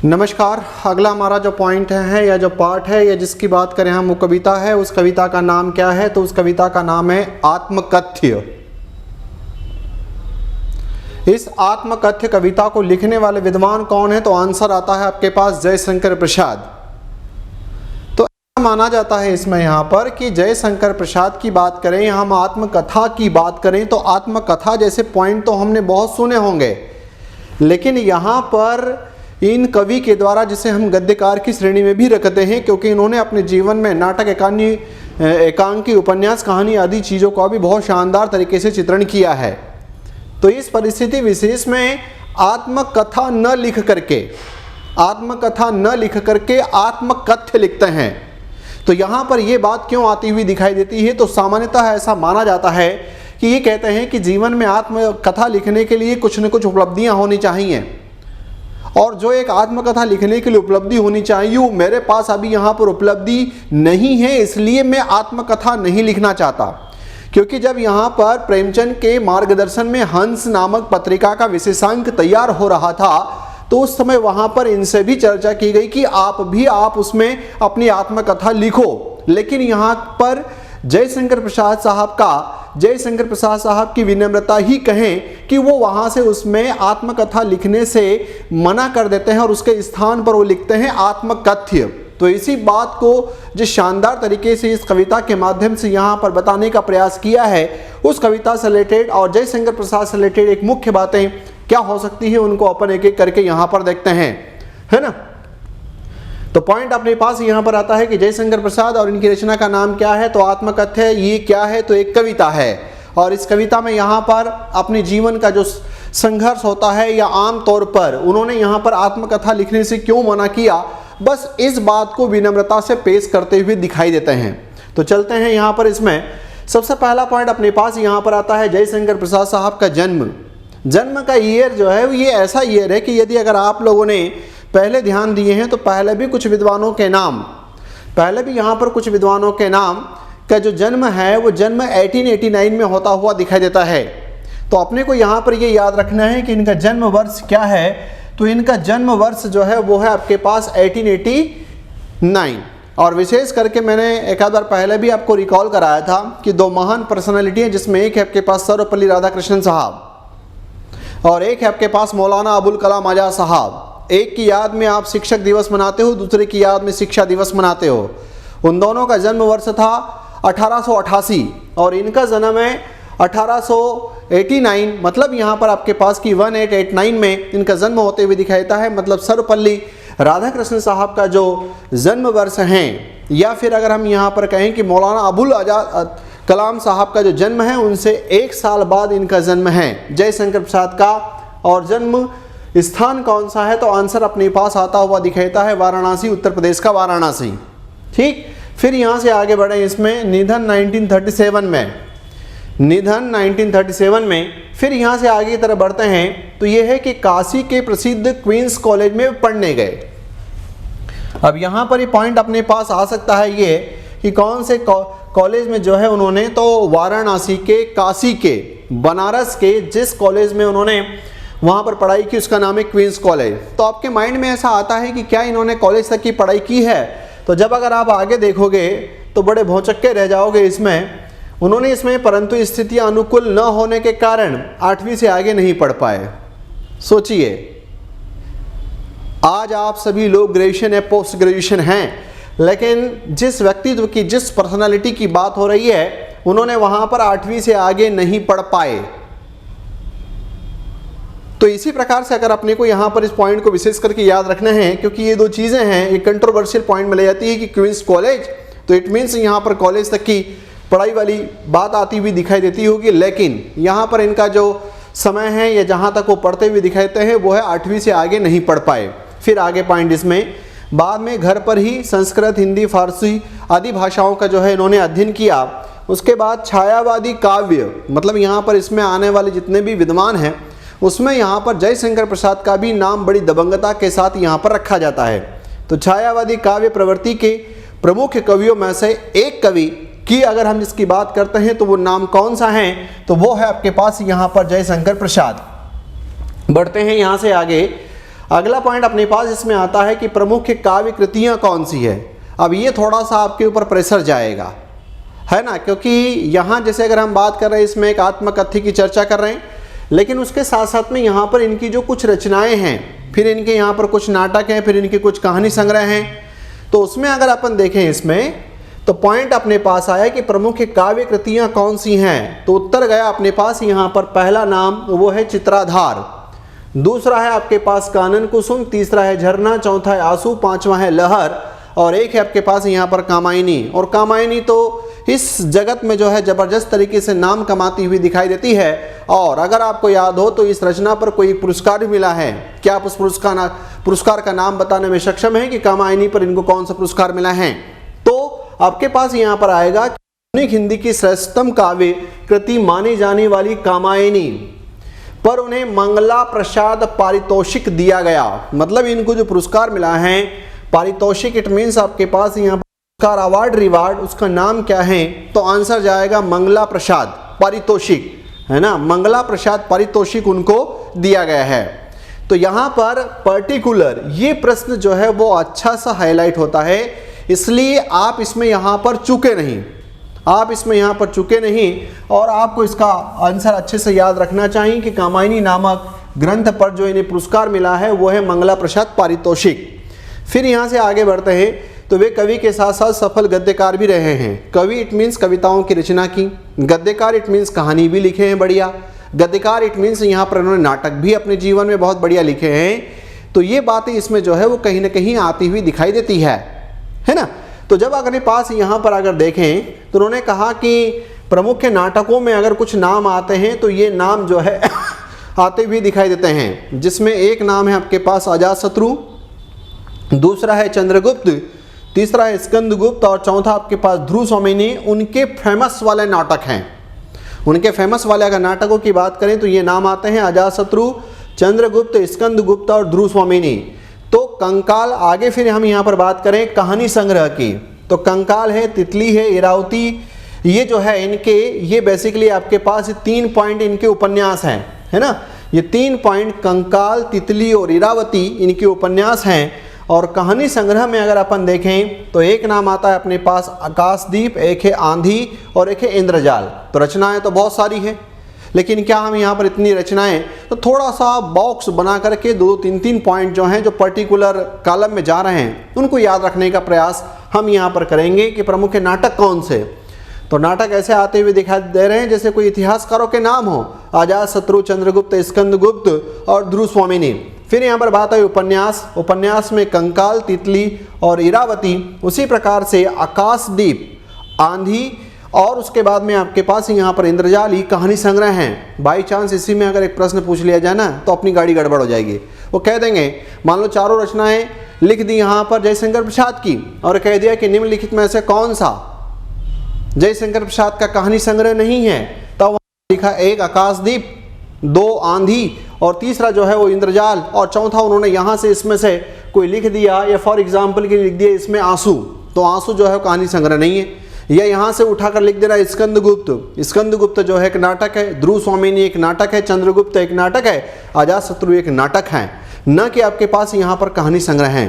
नमस्कार। अगला हमारा जो पॉइंट है या जो पार्ट है या जिसकी बात करें हम वो कविता है। उस कविता का नाम क्या है? तो उस कविता का नाम है आत्मकथ्य। इस आत्मकथ्य कविता को लिखने वाले विद्वान कौन है? तो आंसर आता है आपके पास जयशंकर प्रसाद। तो ऐसा माना जाता है इसमें यहाँ पर कि जयशंकर प्रसाद की बात करें या हम आत्मकथा की बात करें तो आत्मकथा जैसे पॉइंट तो हमने बहुत सुने होंगे, लेकिन यहाँ पर इन कवि के द्वारा जिसे हम गद्यकार की श्रेणी में भी रखते हैं, क्योंकि इन्होंने अपने जीवन में नाटक, एकांकी, उपन्यास, कहानी आदि चीज़ों का भी बहुत शानदार तरीके से चित्रण किया है। तो इस परिस्थिति विशेष में आत्मकथा न लिख करके आत्मकथ्य लिखते हैं। तो यहाँ पर ये बात क्यों आती हुई दिखाई देती है? तो सामान्यतः ऐसा माना जाता है कि ये कहते हैं कि जीवन में आत्मकथा लिखने के लिए कुछ न कुछ उपलब्धियाँ होनी चाहिए, और जो एक आत्मकथा लिखने के लिए उपलब्धि होनी चाहिए वो मेरे पास अभी यहाँ पर उपलब्धि नहीं है, इसलिए मैं आत्मकथा नहीं लिखना चाहता। क्योंकि जब यहाँ पर प्रेमचंद के मार्गदर्शन में हंस नामक पत्रिका का विशेषांक तैयार हो रहा था, तो उस समय वहाँ पर इनसे भी चर्चा की गई कि आप उसमें अपनी आत्मकथा लिखो। लेकिन यहाँ पर जयशंकर प्रसाद साहब की विनम्रता ही कहें कि वो वहाँ से उसमें आत्मकथा लिखने से मना कर देते हैं और उसके स्थान पर वो लिखते हैं आत्मकथ्य। तो इसी बात को जिस शानदार तरीके से इस कविता के माध्यम से यहाँ पर बताने का प्रयास किया है, उस कविता से रिलेटेड और जयशंकर प्रसाद से रिलेटेड एक मुख्य बातें क्या हो सकती है उनको अपन एक एक करके यहाँ पर देखते हैं, है ना। तो पॉइंट अपने पास यहाँ पर आता है कि जयशंकर प्रसाद और इनकी रचना का नाम क्या है? तो आत्मकथ्य। ये क्या है? तो एक कविता है, और इस कविता में यहाँ पर अपने जीवन का जो संघर्ष होता है या आम तौर पर उन्होंने यहाँ पर आत्मकथा लिखने से क्यों मना किया, बस इस बात को विनम्रता से पेश करते हुए दिखाई देते हैं। तो चलते हैं यहाँ पर। इसमें सबसे पहला पॉइंट अपने पास यहाँ पर आता है जयशंकर प्रसाद साहब का जन्म का ईयर जो है ये ऐसा ईयर है कि यदि अगर आप लोगों ने पहले ध्यान दिए हैं तो पहले भी यहाँ पर कुछ विद्वानों के नाम का जो जन्म है वो जन्म 1889 में होता हुआ दिखाई देता है। तो अपने को यहाँ पर ये याद रखना है कि इनका जन्म वर्ष क्या है। तो इनका जन्म वर्ष जो है वो है आपके पास 1889। और विशेष करके मैंने एक आध बार पहले भी आपको रिकॉल कराया था कि दो महान पर्सनालिटी हैं, जिसमें एक है आपके पास सर्वपल्ली राधाकृष्णन साहब और एक है आपके पास मौलाना अबुल कलाम आज़ाद साहब। एक की याद में आप शिक्षक दिवस मनाते हो, दूसरे की याद में शिक्षा दिवस मनाते हो। उन दोनों का जन्म वर्ष था 1888 और इनका जन्म है 1889। मतलब यहाँ पर आपके पास की 1889 में इनका जन्म होते हुए दिखाई देता है। मतलब सर्वपल्ली राधाकृष्णन साहब का जो जन्म वर्ष है, या फिर अगर हम यहाँ पर कहें कि मौलाना अबुल आज़ाद कलाम साहब का जो जन्म है उनसे एक साल बाद इनका जन्म है जयशंकर प्रसाद का। और जन्म स्थान कौन सा है? तो आंसर अपने पास आता हुआ दिखाता है वाराणसी, उत्तर प्रदेश का वाराणसी। ठीक, फिर यहाँ से आगे बढ़े। इसमें निधन 1937 में। फिर यहाँ से आगे की तरफ बढ़ते हैं तो ये है कि काशी के प्रसिद्ध क्वींस कॉलेज में पढ़ने गए। अब यहाँ पर ये पॉइंट अपने पास आ सकता है ये कि कौन से कॉलेज में जो है उन्होंने, तो वाराणसी के, काशी के, बनारस के जिस कॉलेज में उन्होंने वहाँ पर पढ़ाई की उसका नाम है क्वींस कॉलेज। तो आपके माइंड में ऐसा आता है कि क्या इन्होंने कॉलेज तक की पढ़ाई की है? तो जब अगर आप आगे देखोगे तो बड़े भौचक्के रह जाओगे। उन्होंने इसमें परंतु स्थितियाँ अनुकूल न होने के कारण 8वीं से आगे नहीं पढ़ पाए। सोचिए, आज आप सभी लोग ग्रेजुएशन या पोस्ट ग्रेजुएशन हैं, लेकिन जिस व्यक्तित्व की, जिस पर्सनालिटी की बात हो रही है, उन्होंने वहाँ पर 8वीं से आगे नहीं पढ़ पाए। तो इसी प्रकार से अगर अपने को यहाँ पर इस पॉइंट को विशेष करके याद रखना है, क्योंकि ये दो चीज़ें हैं, एक कंट्रोवर्शियल पॉइंट में ले जाती है कि क्वींस कॉलेज, तो इट मीन्स यहाँ पर कॉलेज तक की पढ़ाई वाली बात आती हुई दिखाई देती होगी। लेकिन यहाँ पर इनका जो समय है या जहाँ तक वो पढ़ते हुए दिखाई देते हैं वो है 8वीं से आगे नहीं पढ़ पाए। फिर आगे पॉइंट इसमें, बाद में घर पर ही संस्कृत, हिंदी, फारसी आदि भाषाओं का जो है इन्होंने अध्ययन किया। उसके बाद छायावादी काव्य, मतलब यहाँ पर इसमें आने वाले जितने भी विद्वान हैं उसमें यहाँ पर जयशंकर प्रसाद का भी नाम बड़ी दबंगता के साथ यहाँ पर रखा जाता है। तो छायावादी काव्य प्रवृत्ति के प्रमुख कवियों में से एक कवि की अगर हम इसकी बात करते हैं तो वो नाम कौन सा है? तो वो है आपके पास यहाँ पर जयशंकर प्रसाद। बढ़ते हैं यहाँ से आगे। अगला पॉइंट अपने पास इसमें आता है कि प्रमुख काव्य कृतियां कौन सी है। अब ये थोड़ा सा आपके ऊपर प्रेशर जाएगा, है ना, क्योंकि यहाँ जैसे अगर हम बात कर रहे हैं इसमें एक आत्मकथ्य की चर्चा कर रहे हैं, लेकिन उसके साथ साथ में यहाँ पर इनकी जो कुछ रचनाएं हैं, फिर इनके यहाँ पर कुछ नाटक हैं, फिर इनके कुछ कहानी संग्रह हैं, तो उसमें अगर अपन देखें इसमें तो पॉइंट अपने पास आया कि प्रमुख काव्य कृतियां कौन सी हैं। तो उत्तर गया अपने पास यहाँ पर, पहला नाम वो है चित्राधार, दूसरा है आपके पास कानन कुसुम, तीसरा है झरना, चौथा है आंसू, पांचवा है लहर, और एक है आपके पास यहाँ पर कामायनी। और कामायनी तो इस जगत में जो है जबरदस्त तरीके से नाम कमाती हुई दिखाई देती है। और अगर आपको याद हो तो इस रचना पर कोई पुरस्कार भी मिला है। क्या आप उस पुरस्कार का नाम बताने में सक्षम है कि कामायनी पर इनको कौन सा पुरस्कार मिला है? तो आपके पास यहाँ पर आएगा आधुनिक हिंदी की श्रेष्ठतम काव्य कृति मानी जाने वाली कामायनी पर उन्हें मंगला प्रसाद पारितोषिक दिया गया। मतलब इनको जो पुरस्कार मिला है पारितोषिक, इट मीन्स आपके पास यहाँ पर अवार्ड रिवार्ड, उसका नाम क्या है? तो आंसर जाएगा मंगला प्रसाद पारितोषिक, है ना, मंगला प्रसाद पारितोषिक उनको दिया गया है। तो यहाँ पर पर्टिकुलर ये प्रश्न जो है वो अच्छा सा हाईलाइट होता है, इसलिए आप इसमें यहाँ पर चूके नहीं, आप इसमें यहाँ पर चूके नहीं, और आपको इसका आंसर अच्छे से याद रखना चाहिए कि कामायनी नामक ग्रंथ पर जो इन्हें पुरस्कार मिला है वो है मंगला प्रसाद पारितोषिक। फिर यहाँ से आगे बढ़ते हैं तो वे कवि के साथ साथ सफल गद्यकार भी रहे हैं। कवि इट मीन्स कविताओं की रचना की, गद्यकार इट मीन्स कहानी भी लिखे हैं बढ़िया, गद्यकार इट मीन्स यहाँ पर उन्होंने नाटक भी अपने जीवन में बहुत बढ़िया लिखे हैं। तो ये बातें इसमें जो है वो कहीं ना कहीं आती हुई दिखाई देती है ना। तो जब अपने पास यहाँ पर अगर देखें तो उन्होंने कहा कि प्रमुख नाटकों में अगर कुछ नाम आते हैं तो ये नाम जो है आते हुए दिखाई देते हैं, जिसमें एक नाम है आपके पास अजातशत्रु, दूसरा है चंद्रगुप्त, तीसरा है स्कंदगुप्त, और चौथा आपके पास ध्रुव स्वामिनी। उनके फेमस वाले नाटक हैं, उनके फेमस वाले अगर नाटकों की बात करें तो ये नाम आते हैं अजातशत्रु, चंद्रगुप्त, स्कंदगुप्त और ध्रुव स्वामिनी। तो कंकाल, आगे फिर हम यहाँ पर बात करें कहानी संग्रह की, तो कंकाल है, तितली है, इरावती, ये जो है इनके, ये बेसिकली आपके पास 3 पॉइंट इनके उपन्यास हैं, है ना, ये 3 पॉइंट कंकाल, तितली और इरावती इनके उपन्यास हैं। और कहानी संग्रह में अगर अपन देखें तो एक नाम आता है अपने पास आकाशदीप, एक है आंधी और एक है इंद्रजाल। तो रचनाएं तो बहुत सारी हैं, लेकिन क्या हम यहाँ पर इतनी रचनाएं, तो थोड़ा सा बॉक्स बना करके 2-3 पॉइंट जो हैं जो पर्टिकुलर कॉलम में जा रहे हैं उनको याद रखने का प्रयास हम यहाँ पर करेंगे कि प्रमुख नाटक कौन से। तो नाटक ऐसे आते हुए दिखाई दे रहे हैं जैसे कोई इतिहासकारों के नाम हो, अजातशत्रु, चंद्रगुप्त, स्कंदगुप्त और ध्रुव स्वामिनी। फिर यहाँ पर बात है उपन्यास, उपन्यास में कंकाल, तितली और इरावती, उसी प्रकार से आकाशदीप, आंधी, और उसके बाद में आपके पास यहाँ पर इंद्रजाल, ये कहानी संग्रह हैं। बाई चांस इसी में अगर एक प्रश्न पूछ लिया जाए ना तो अपनी गाड़ी गड़बड़ हो जाएगी। वो कह देंगे मान लो चारों रचनाएं लिख दी यहाँ पर जयशंकर प्रसाद की और कह दिया कि निम्नलिखित में से कौन सा जयशंकर प्रसाद का कहानी संग्रह नहीं है, तब लिखा एक आकाशदीप, 2 आंधी और तीसरा जो है वो इंद्रजाल, और चौथा उन्होंने यहाँ से इसमें से कोई लिख दिया, या फॉर एग्जाम्पल के लिख दिया इसमें आंसू, तो आंसू जो है कहानी संग्रह नहीं है। या यहाँ से उठाकर लिख देना स्कंदगुप्त, स्कंदगुप्त जो है एक नाटक है, ध्रुव स्वामिनी एक नाटक है, चंद्रगुप्त एक नाटक है, अजातशत्रु एक नाटक है, न कि आपके पास यहाँ पर कहानी संग्रह है।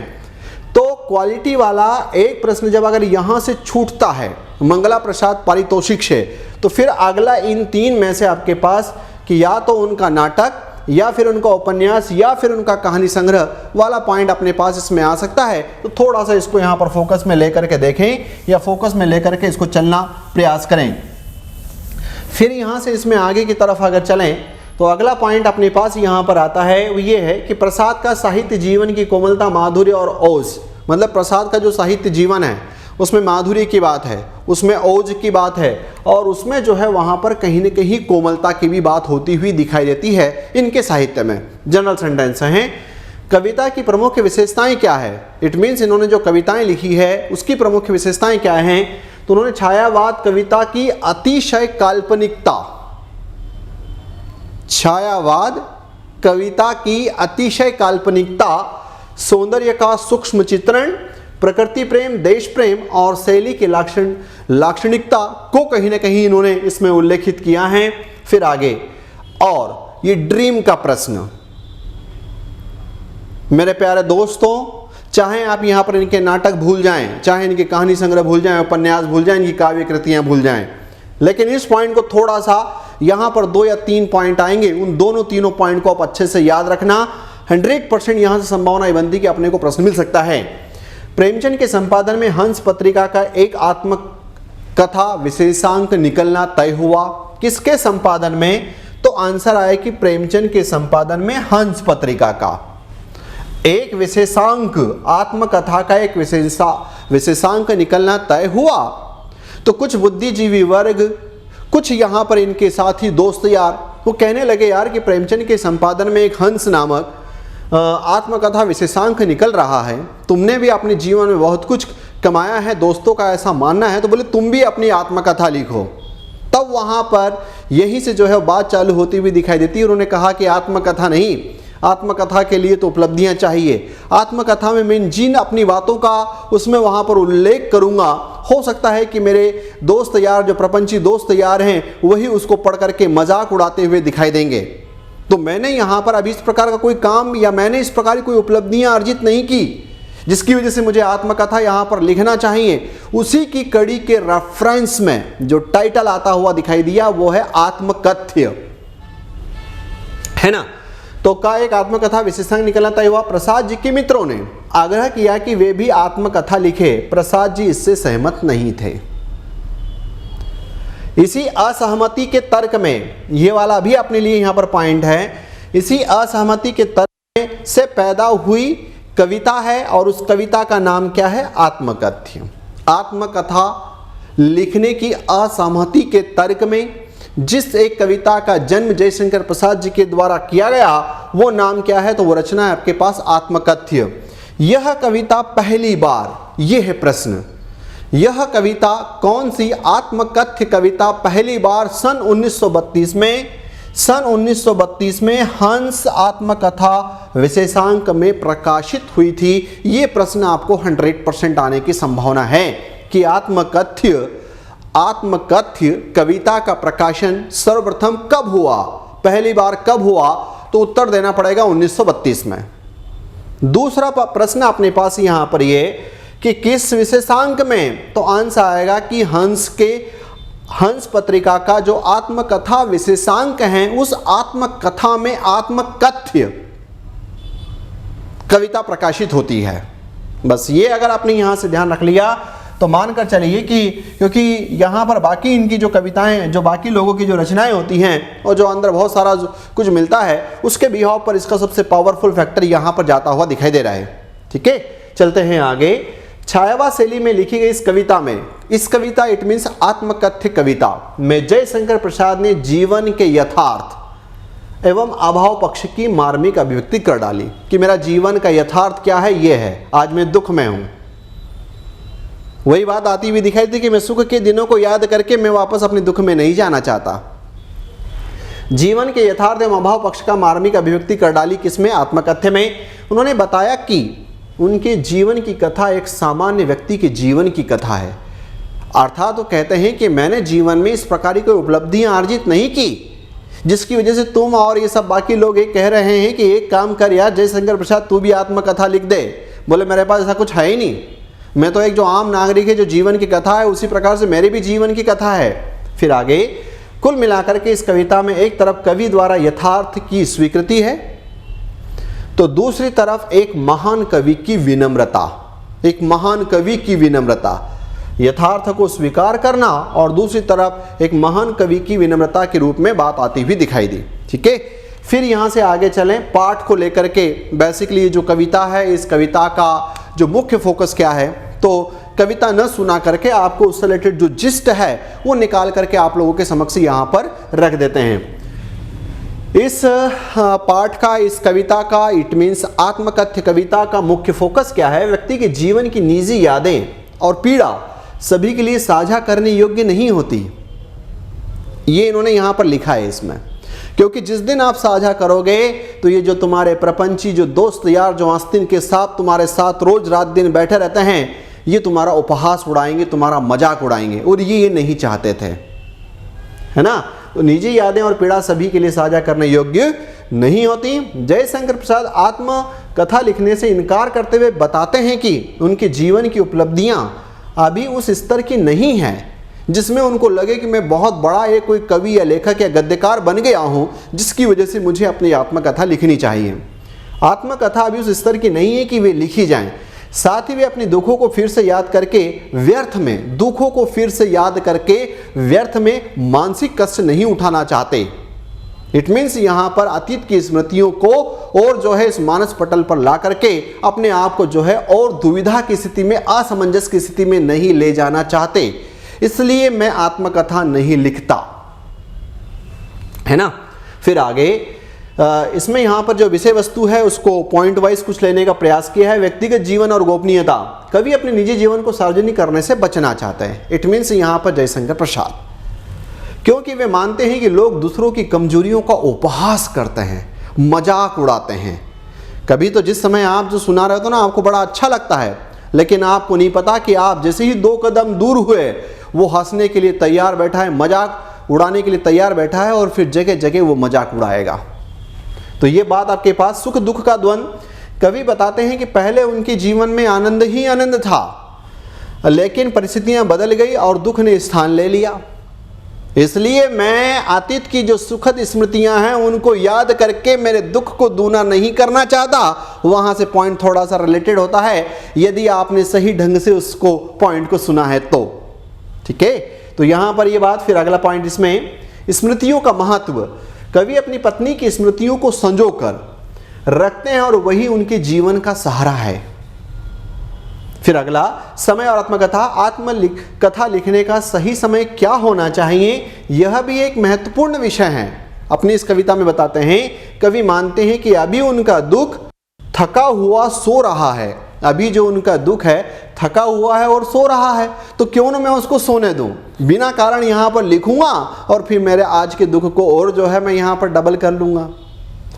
तो क्वालिटी वाला एक प्रश्न जब अगर यहाँ से छूटता है मंगला प्रसाद पारितोषिक से, तो फिर अगला इन 3 में से आपके पास कि या तो उनका नाटक या फिर उनका उपन्यास या फिर उनका कहानी संग्रह वाला पॉइंट अपने पास इसमें आ सकता है। तो थोड़ा सा इसको यहाँ पर फोकस में लेकर के देखें या फोकस में लेकर के इसको चलना प्रयास करें। फिर यहाँ से इसमें आगे की तरफ अगर चलें तो अगला पॉइंट अपने पास यहाँ पर आता है, वो ये है कि प्रसाद का साहित्य जीवन की कोमलता, माधुर्य और ओज, मतलब प्रसाद का जो साहित्य जीवन है उसमें माधुर्य की बात है, उसमें ओज की बात है, और उसमें जो है वहाँ पर कहीं न कहीं कोमलता की भी बात होती हुई दिखाई देती है इनके साहित्य में। जनरल सेंटेंस हैं। कविता की प्रमुख विशेषताएं क्या है? इट मीन्स इन्होंने जो कविताएं लिखी है उसकी प्रमुख विशेषताएं क्या हैं? तो उन्होंने छायावाद कविता की अतिशय काल्पनिकता, छायावाद कविता की अतिशय काल्पनिकता, सौंदर्य का सूक्ष्म चित्रण, प्रकृति प्रेम, देश प्रेम और शैली की लाक्षणिकता को कहीं ना कहीं इन्होंने इसमें उल्लेखित किया है। फिर आगे, और ये ड्रीम का प्रश्न, मेरे प्यारे दोस्तों, चाहे आप यहाँ पर इनके नाटक भूल जाएं, चाहे इनके कहानी संग्रह भूल जाएं, उपन्यास भूल जाएं, इनकी काव्य कृतियां भूल जाएं, लेकिन इस पॉइंट को थोड़ा सा यहाँ पर 2 या 3 पॉइंट आएंगे, उन दोनों तीनों पॉइंट को आप अच्छे से याद रखना। 100% यहाँ से संभावना बनती कि अपने को प्रश्न मिल सकता है। प्रेमचंद के संपादन में हंस पत्रिका का एक आत्मकथा विशेषांक निकलना तय हुआ। किसके संपादन में? तो आंसर आया कि प्रेमचंद के संपादन में हंस पत्रिका का एक विशेषांक, आत्मकथा का एक विशेषांक निकलना तय हुआ। तो कुछ बुद्धिजीवी वर्ग, कुछ यहाँ पर इनके साथी दोस्त यार, वो कहने लगे यार कि प्रेमचंद के संपादन में एक हंस नामक आत्मकथा विशेषांक निकल रहा है, तुमने भी अपने जीवन में बहुत कुछ कमाया है, दोस्तों का ऐसा मानना है, तो बोले तुम भी अपनी आत्मकथा लिखो। तब वहाँ पर यहीं से जो है बात चालू होती हुई दिखाई देती है। उन्होंने कहा कि आत्मकथा नहीं, आत्मकथा के लिए तो उपलब्धियां चाहिए। आत्मकथा में मैं जिन अपनी बातों का उसमें वहाँ पर उल्लेख करूँगा, हो सकता है कि मेरे दोस्त यार, जो प्रपंची दोस्त यार हैं, वही उसको पढ़ करके मजाक उड़ाते हुए दिखाई देंगे। तो मैंने यहाँ पर अभी इस प्रकार का कोई काम या मैंने इस प्रकार की कोई उपलब्धियां अर्जित नहीं की जिसकी वजह से मुझे आत्मकथा यहाँ पर लिखना चाहिए। उसी की कड़ी के रेफरेंस में जो टाइटल आता हुआ दिखाई दिया वो है आत्मकथ्य, है ना। तो का एक आत्मकथा विशेषांक निकलना तय हुआ। प्रसाद जी के मित्रों ने आग्रह किया कि वे भी आत्मकथा लिखे। प्रसाद जी इससे सहमत नहीं थे। इसी असहमति के तर्क में, ये वाला भी अपने लिए यहां पर पॉइंट है, इसी असहमति के तर्क से पैदा हुई कविता है और उस कविता का नाम क्या है? आत्मकथ्य। आत्मकथा लिखने की असहमति के तर्क में जिस एक कविता का जन्म जयशंकर प्रसाद जी के द्वारा किया गया वो नाम क्या है? तो वो रचना है आपके पास आत्मकथ्य। यह कविता पहली बार, यह है प्रश्न, यह कविता कौन सी आत्मकथ्य कविता पहली बार सन 1932 में हंस आत्मकथा विशेषांक में प्रकाशित हुई थी? ये प्रश्न आपको 100% आने की संभावना है कि आत्मकथ्य कविता का प्रकाशन सर्वप्रथम कब हुआ, पहली बार कब हुआ? तो उत्तर देना पड़ेगा 1932 में। दूसरा प्रश्न अपने पास यहां पर ये कि किस विशेषांक में? तो आंसर आएगा कि हंस पत्रिका का जो आत्मकथा विशेषांक है उस आत्मकथा में आत्मकथ्य कविता प्रकाशित होती है। बस ये अगर आपने यहां से ध्यान रख लिया तो मानकर चलिए कि क्योंकि यहाँ पर बाकी इनकी जो कविताएं, जो बाकी लोगों की जो रचनाएं होती हैं और जो अंदर बहुत सारा कुछ मिलता है, उसके बिहाव पर इसका सबसे पावरफुल फैक्टर यहाँ पर जाता हुआ दिखाई दे रहा है। ठीक है, चलते हैं आगे। छायावाद शैली में लिखी गई इस कविता में, इस कविता इट मीन्स आत्मकथ्य कविता में जयशंकर प्रसाद ने जीवन के यथार्थ एवं अभाव पक्ष की मार्मिक अभिव्यक्ति कर डाली कि मेरा जीवन का यथार्थ क्या है, ये है, आज मैं दुख में हूं। वही बात आती हुई दिखाई थी कि मैं सुख के दिनों को याद करके मैं वापस अपने दुख में नहीं जाना चाहता। जीवन के यथार्थ एवं अभाव पक्ष का मार्मिक अभिव्यक्ति कर डाली किसमें? आत्मकथ्य में। उन्होंने बताया कि उनके जीवन की कथा एक सामान्य व्यक्ति के जीवन की कथा है। अर्थात तो कहते हैं कि मैंने जीवन में इस प्रकार की कोई उपलब्धियां अर्जित नहीं की जिसकी वजह से तुम और ये सब बाकी लोग ये कह रहे हैं कि एक काम कर यार जयशंकर प्रसाद, तू भी आत्मकथा लिख दे। बोले मेरे पास ऐसा कुछ है ही नहीं, मैं तो एक जो आम नागरिक है, जो जीवन की कथा है उसी प्रकार से मेरी भी जीवन की कथा है। फिर आगे कुल मिलाकर के इस कविता में एक तरफ कवि द्वारा यथार्थ की स्वीकृति है तो दूसरी तरफ एक महान कवि की विनम्रता, एक महान कवि की विनम्रता, यथार्थ को स्वीकार करना और दूसरी तरफ एक महान कवि की विनम्रता के रूप में बात आती हुई दिखाई दी। ठीक है, फिर यहाँ से आगे चलें पाठ को लेकर के। बेसिकली जो कविता है, इस कविता का जो मुख्य फोकस क्या है, तो कविता न सुना करके आपको उससे रिलेटेड जो जिस्ट है वो निकाल करके आप लोगों के समक्ष यहाँ पर रख देते हैं। इस पाठ का, इस कविता का, इट मीन्स आत्मकथ्य कविता का मुख्य फोकस क्या है? व्यक्ति के जीवन की निजी यादें और पीड़ा सभी के लिए साझा करने योग्य नहीं होती, ये इन्होंने यहाँ पर लिखा है इसमें। क्योंकि जिस दिन आप साझा करोगे तो ये जो तुम्हारे प्रपंची जो दोस्त यार जो आस्तीन के साथ तुम्हारे साथ रोज रात दिन बैठे रहते हैं, ये तुम्हारा उपहास उड़ाएंगे, तुम्हारा मजाक उड़ाएंगे और ये नहीं चाहते थे, है ना। तो निजी यादें और पीड़ा सभी के लिए साझा करने योग्य नहीं होती। जयशंकर प्रसाद कथा लिखने से इनकार करते हुए बताते हैं कि उनके जीवन की उपलब्धियां अभी उस स्तर की नहीं हैं जिसमें उनको लगे कि मैं बहुत बड़ा एक कोई कवि या लेखक या गद्यकार बन गया हूं, जिसकी वजह से मुझे अपनी आत्मकथा लिखनी चाहिए। आत्मकथा अभी उस स्तर की नहीं है कि वे लिखी जाएं। साथ ही वे अपने दुखों को फिर से याद करके व्यर्थ में मानसिक कष्ट नहीं उठाना चाहते। इट मीन्स यहाँ पर अतीत की स्मृतियों को और जो है इस मानस पटल पर ला करके अपने आप को जो है और दुविधा की स्थिति में, असमंजस की स्थिति में नहीं ले जाना चाहते। इसलिए मैं आत्मकथा नहीं लिखता, है ना। फिर आगे इसमें यहाँ पर जो विषय वस्तु है उसको पॉइंट वाइज कुछ लेने का प्रयास किया है। व्यक्तिगत जीवन और गोपनीयता, कवि अपने निजी जीवन को सार्वजनिक करने से बचना चाहते हैं। इट मीन्स यहाँ पर जयशंकर प्रसाद, क्योंकि वे मानते हैं कि लोग दूसरों की कमजोरियों का उपहास करते हैं, मजाक उड़ाते हैं। कभी तो जिस समय आप जो सुना रहे हो ना, आपको बड़ा अच्छा लगता है, लेकिन आपको नहीं पता कि आप जैसे ही 2 कदम दूर हुए वो हंसने के लिए तैयार बैठा है, मजाक उड़ाने के लिए तैयार बैठा है और फिर जगह जगह वो मजाक उड़ाएगा। तो ये बात आपके पास सुख दुख का द्वंद। कवि बताते हैं कि पहले उनके जीवन में आनंद ही आनंद था, लेकिन परिस्थितियां बदल गई और दुख ने स्थान ले लिया। इसलिए मैं अतीत की जो सुखद स्मृतियां हैं उनको याद करके मेरे दुख को दूना नहीं करना चाहता। वहां से पॉइंट थोड़ा सा रिलेटेड होता है, यदि आपने सही ढंग से उसको पॉइंट को सुना है तो, ठीक है। तो यहां पर ये बात, फिर अगला पॉइंट इसमें स्मृतियों का महत्व। कवि अपनी पत्नी की स्मृतियों को संजो कर रखते हैं और वही उनके जीवन का सहारा है। फिर अगला, समय और आत्मकथा कथा लिखने का सही समय क्या होना चाहिए, यह भी एक महत्वपूर्ण विषय है। अपनी इस कविता में बताते हैं, कवि मानते हैं कि अभी उनका दुख थका हुआ सो रहा है। अभी जो उनका दुख है थका हुआ है और सो रहा है, तो क्यों ना मैं उसको सोने दूं, बिना कारण यहाँ पर लिखूंगा और फिर मेरे आज के दुख को और जो है मैं यहाँ पर डबल कर लूँगा।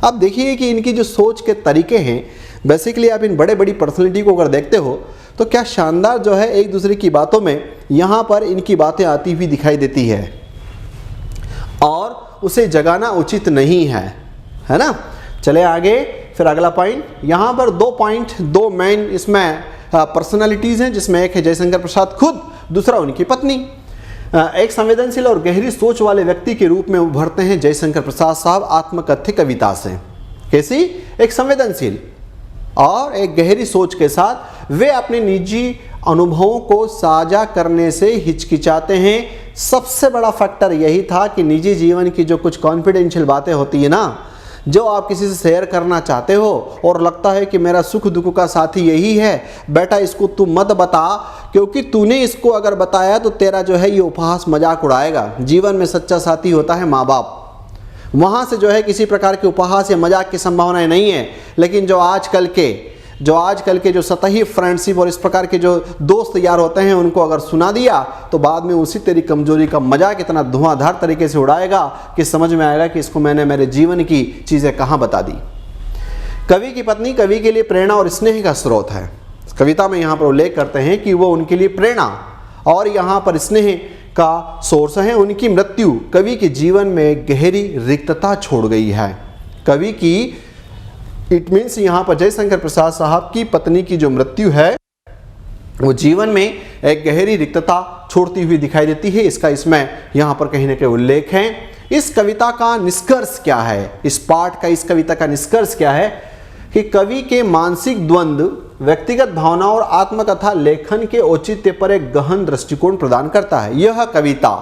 आप देखिए कि इनकी जो सोच के तरीके हैं, बेसिकली आप इन बड़े बड़ी पर्सनैलिटी को अगर देखते हो तो क्या शानदार जो है एक दूसरे की बातों में यहाँ पर इनकी बातें आती हुई दिखाई देती है, और उसे जगाना उचित नहीं है, है ना। चले आगे, फिर अगला पॉइंट। यहाँ पर 2 पॉइंट, 2 मेन इसमें पर्सनालिटीज़ हैं, जिसमें एक है जयशंकर प्रसाद खुद, दूसरा उनकी पत्नी। एक संवेदनशील और गहरी सोच वाले व्यक्ति के रूप में उभरते हैं जयशंकर प्रसाद साहब आत्मकथ्य कविता से। कैसी? एक संवेदनशील और एक गहरी सोच के साथ वे अपने निजी अनुभवों को साझा करने से हिचकिचाते हैं। सबसे बड़ा फैक्टर यही था कि निजी जीवन की जो कुछ कॉन्फिडेंशियल बातें होती है ना, जो आप किसी से शेयर करना चाहते हो और लगता है कि मेरा सुख दुख का साथी यही है, बेटा इसको तू मत बता, क्योंकि तूने इसको अगर बताया तो तेरा जो है ये उपहास मजाक उड़ाएगा। जीवन में सच्चा साथी होता है माँ बाप, वहाँ से जो है किसी प्रकार के उपहास या मजाक की संभावनाएं नहीं है। लेकिन जो आजकल के जो सतही फ्रेंडशिप और इस प्रकार के जो दोस्त यार होते हैं, उनको अगर सुना दिया तो बाद में उसी तेरी कमजोरी का मजाक इतना धुआंधार तरीके से उड़ाएगा कि समझ में आएगा कि इसको मैंने मेरे जीवन की चीज़ें कहाँ बता दी। कवि की पत्नी कवि के लिए प्रेरणा और स्नेह का स्रोत है। कविता में यहाँ पर उल्लेख करते हैं कि वो उनके लिए प्रेरणा और यहाँ पर स्नेह का सोर्स है। उनकी मृत्यु कवि के जीवन में गहरी रिक्तता छोड़ गई है। कवि की, इट मीन्स यहाँ पर जयशंकर प्रसाद साहब की पत्नी की जो मृत्यु है वो जीवन में एक गहरी रिक्तता छोड़ती हुई दिखाई देती है। इसका इसमें यहाँ पर कहीं ना कहीं उल्लेख है। इस कविता का निष्कर्ष क्या है, इस पाठ का, इस कविता का निष्कर्ष क्या है कि कवि के मानसिक द्वंद्व, व्यक्तिगत भावना और आत्मकथा लेखन के औचित्य पर एक गहन दृष्टिकोण प्रदान करता है। यह कविता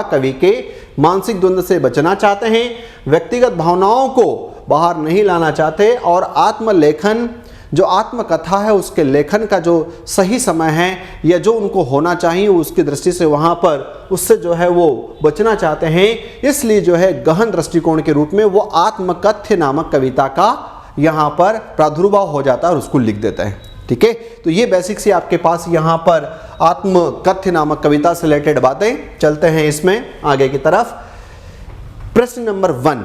कवि के मानसिक द्वंद्व से बचना चाहते हैं, व्यक्तिगत भावनाओं को बाहर नहीं लाना चाहते और आत्मलेखन, जो आत्मकथा है उसके लेखन का जो सही समय है या जो उनको होना चाहिए उसकी दृष्टि से वहाँ पर उससे जो है वो बचना चाहते हैं। इसलिए जो है गहन दृष्टिकोण के रूप में वो आत्मकथ्य नामक कविता का यहाँ पर प्रादुर्भाव हो जाता है और उसको लिख देते हैं। ठीक है, तो ये बेसिक से आपके पास यहाँ पर आत्मकथ्य नामक कविता से रिलेटेड बातें। चलते हैं इसमें आगे की तरफ। प्रश्न नंबर 1,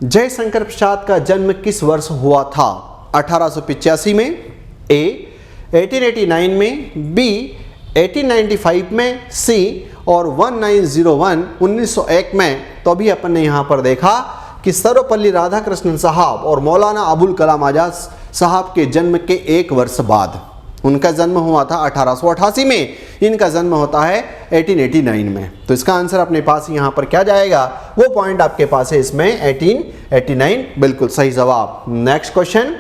जयशंकर प्रसाद का जन्म किस वर्ष हुआ था? 1885 में, ए 1889 में, बी 1895 में, सी और 1901 1901 में। तो अभी अपन ने यहाँ पर देखा कि सर्वपल्ली राधाकृष्णन साहब और मौलाना अबुल कलाम आजाद साहब के जन्म के 1 वर्ष बाद, उनका जन्म हुआ था 1888 में, इनका जन्म होता है 1889 में। तो इसका आंसर अपने पास यहाँ पर क्या जाएगा, वो पॉइंट आपके पास है इसमें 1889, बिल्कुल सही जवाब। नेक्स्ट क्वेश्चन,